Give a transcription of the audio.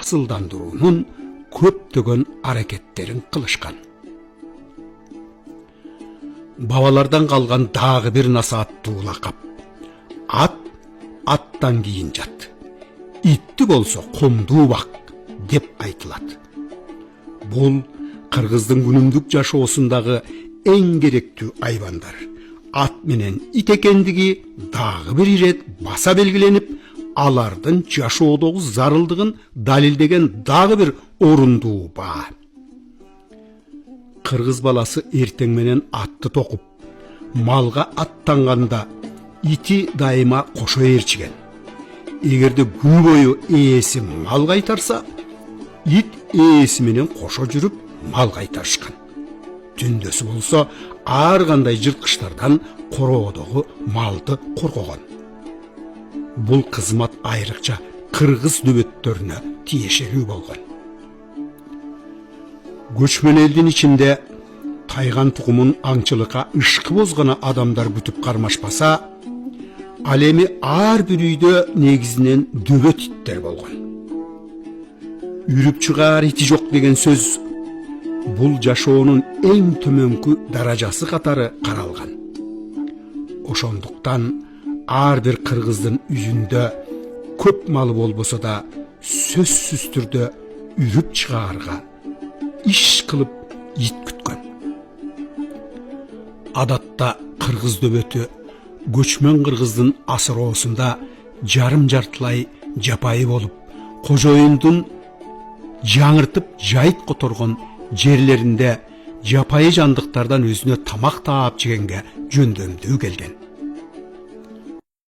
асылдандыруунун көптөгөн аракеттерин кылышкан. Бабалардан калган дагы бир насааттуу лакап: ат аттан кийин жат, итти болсо комдуу бак деп айтылат. Бул кыргыздын күнүмдүк жашоосундагы эң керектүү айбандар. Ат менен ит экендиги дагы бир ирет баса белгиленип, алардын жашоодогу зарылдыгын далилдеген дагы бир орундуу баа. Кыргыз баласы эртең менен атты токуп, малга аттанганда ити дайыма кошо ээрчиген. Эгерде күн бою ээси мал кайтарса, ит ээси менен кошо жүрүп мал кайтарышкан. Түндөсү болсо ар кандай жырткычтардан короодогу малды коргогон. Бул кызмат айрыкча кыргыз дөбөттөрүнө тиешелүү болгон. Көчмөн элдин ичинде тайган тугумун аңчылыкка ышкы бозгана адамдар бүтүп кармашпаса, ал эми ар бир үйдө негизинен дөбөт иттер болгон. Үрүп чыгаар ити жок деген сөз бул жашоонун эң төмөнкү даражасы катары каралган. Ошондуктан ар бир кыргыздын үйүндө көп малы болбосо да сөзсүз түрдө үрүп чыгаарга иш кылып ит күткөн. Адатта кыргыз дөбөтү көчмөн кыргыздын асыроосунда жарым жартылай жапайы болуп, кожоюндун жаңыртып жайыт которгон жерлеринде жапайы жандыктардан өзүнө тамак таап жегенге жөндөмдүү келген.